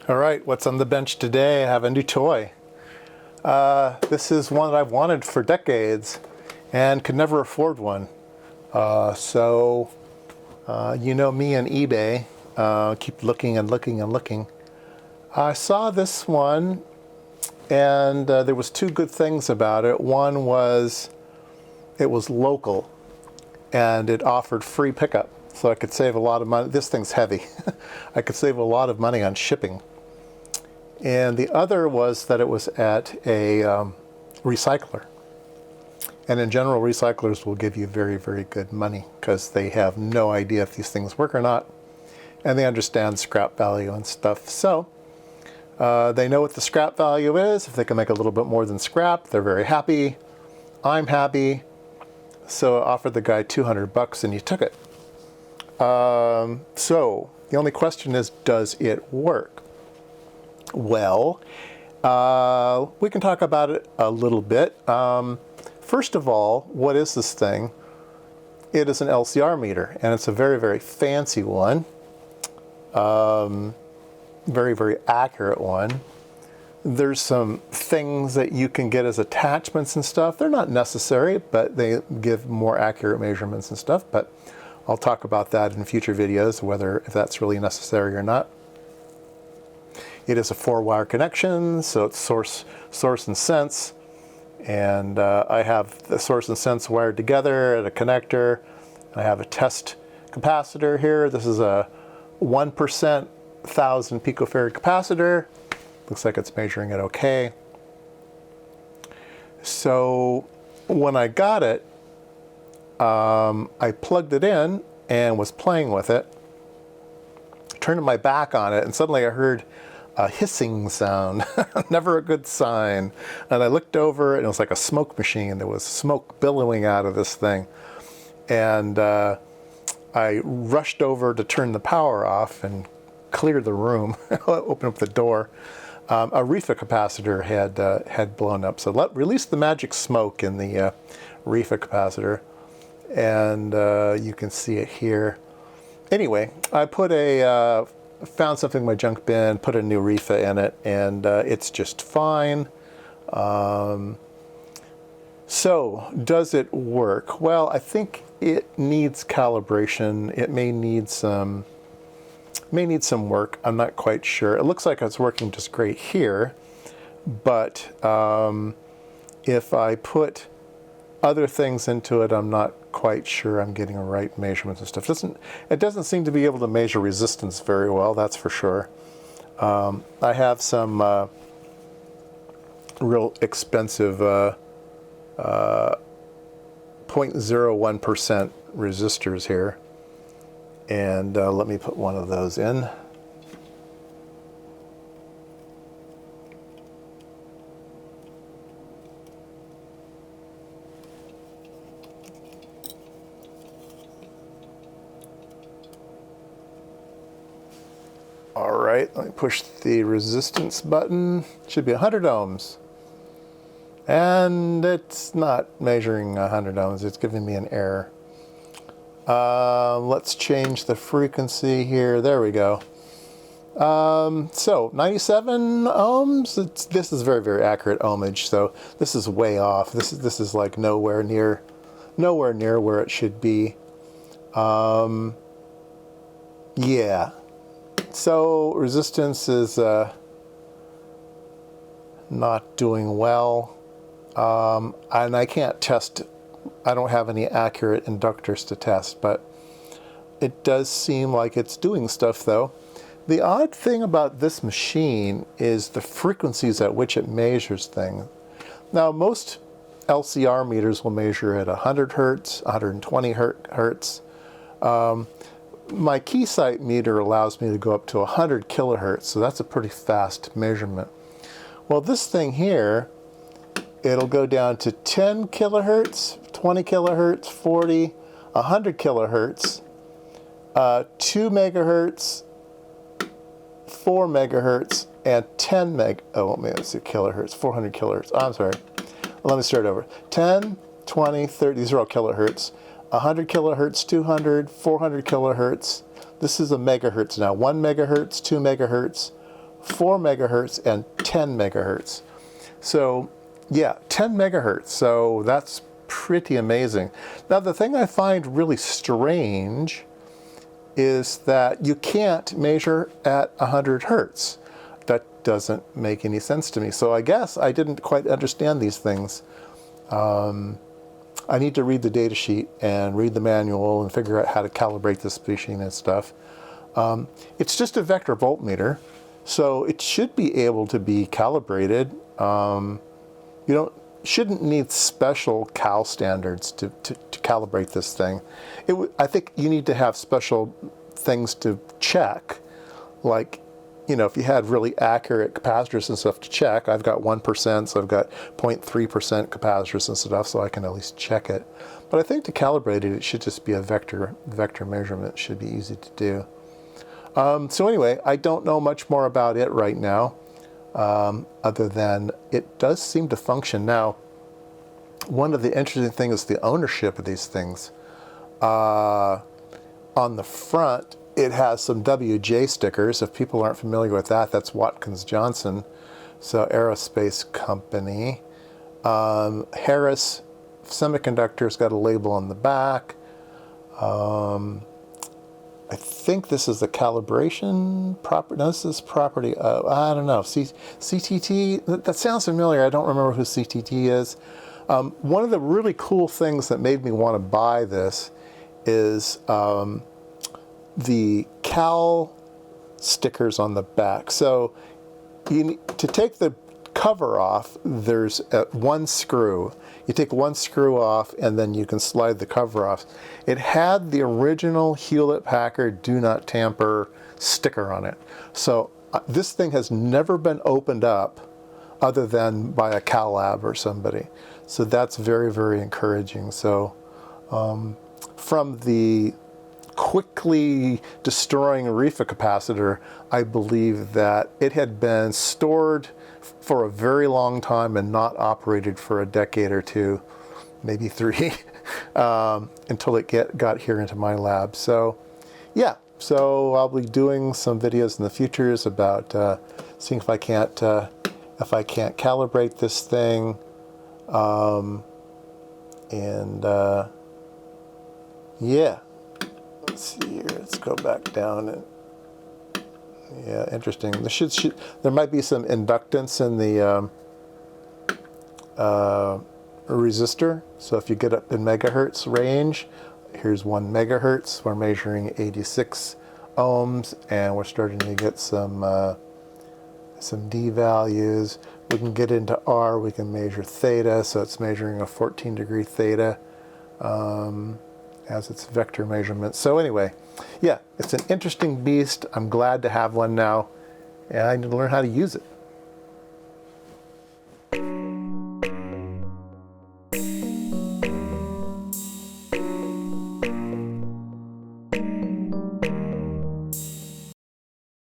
All right, what's on the bench today? I have a new toy. This is one that I've wanted for decades and could never afford one. You know me and eBay, keep looking and looking and looking. I saw this one and there was two good things about it. One was it was local and it offered free pickup. So I could save a lot of money. This thing's heavy. I could save a lot of money on shipping. And the other was that it was at a recycler. And in general, recyclers will give you very, very good money because they have no idea if these things work or not. And they understand scrap value and stuff. So they know what the scrap value is. If they can make a little bit more than scrap, they're very happy. I'm happy. So I offered the guy $200 and he took it. So the only question is, does it work? Well, we can talk about it a little bit. First of all, what is this thing? It is an LCR meter, and it's a very, very fancy one. Very, very accurate one. There's some things that you can get as attachments and stuff. They're not necessary, but they give more accurate measurements and stuff. But I'll talk about that in future videos, if that's really necessary or not. It is a 4-wire connection, so it's source and sense. And I have the source and sense wired together at a connector. I have a test capacitor here. This is a 1% 1,000 picofarad capacitor. Looks like it's measuring it okay. So when I got it, I plugged it in and was playing with it. Turned my back on it, and suddenly I heard a hissing sound. Never a good sign. And I looked over and it was like a smoke machine. There was smoke billowing out of this thing. And I rushed over to turn the power off and clear the room, open up the door. A reefer capacitor had blown up. So release the magic smoke in the reefer capacitor. And you can see it here. Anyway, I found something in my junk bin, put a new reefer in it, and it's just fine. So, does it work? Well, I think it needs calibration. It may need some work. I'm not quite sure. It looks like it's working just great here, but if I put other things into it, I'm not quite sure I'm getting the right measurements and stuff. It doesn't seem to be able to measure resistance very well, that's for sure. I have some real expensive 0.01% resistors here, and let me put one of those in. All right, let me push the resistance button. Should be 100 ohms. And it's not measuring 100 ohms, it's giving me an error. Let's change the frequency here. There we go. So 97 ohms. This is very, very accurate ohmage, so this is way off. This is like nowhere near where it should be. Yeah. So resistance is not doing well, and I can't test. I don't have any accurate inductors to test, but it does seem like it's doing stuff though. The odd thing about this machine is the frequencies at which it measures things. Now most LCR meters will measure at 100 hertz, 120 hertz. My Keysight meter allows me to go up to 100 kilohertz, so that's a pretty fast measurement. Well, this thing here, it'll go down to 10 kilohertz, 20 kilohertz, 40, 100 kilohertz, 2 megahertz, 4 megahertz, and 10 kilohertz, 400 kilohertz. Oh, I'm sorry. Let me start over. 10, 20, 30, these are all kilohertz. 100 kilohertz, 200, 400 kilohertz. This is a megahertz now. 1 megahertz, 2 megahertz, 4 megahertz, and 10 megahertz. So yeah, 10 megahertz. So that's pretty amazing. Now, the thing I find really strange is that you can't measure at 100 hertz. That doesn't make any sense to me. So I guess I didn't quite understand these things. I need to read the data sheet and read the manual and figure out how to calibrate this machine and stuff. It's just a vector voltmeter, so it should be able to be calibrated. You shouldn't need special cal standards to calibrate this thing. I think you need to have special things to check, like, if you had really accurate capacitors and stuff to check. I've got 1%, so I've got 0.3% capacitors and stuff, so I can at least check it. But I think to calibrate it, it should just be a vector measurement. It should be easy to do. So anyway, I don't know much more about it right now, other than it does seem to function. Now, one of the interesting things is the ownership of these things. On the front, it has some WJ stickers. If people aren't familiar with that, that's Watkins Johnson, so aerospace company. Harris Semiconductor's got a label on the back. I think this is the calibration property. No, this is property. I don't know. CTT. That sounds familiar. I don't remember who CTT is. One of the really cool things that made me want to buy this is the cal stickers on the back. So to take the cover off, there's one screw. You take one screw off and then you can slide the cover off. It had the original Hewlett-Packard do not tamper sticker on it. So this thing has never been opened up other than by a Cal Lab or somebody. So that's very, very encouraging. So from the quickly destroying Rifa capacitor, I believe that it had been stored for a very long time and not operated for a decade or two, maybe 3, until it got here into my lab. So yeah, so I'll be doing some videos in the futures about seeing if I can't calibrate this thing, yeah. Let's see here. Let's go back down. And yeah, interesting. There might be some inductance in the resistor. So if you get up in megahertz range, here's 1 megahertz. We're measuring 86 ohms, and we're starting to get some D values. We can get into R. We can measure theta. So it's measuring a 14-degree theta. As its vector measurement. So anyway, yeah, it's an interesting beast. I'm glad to have one now, and I need to learn how to use it.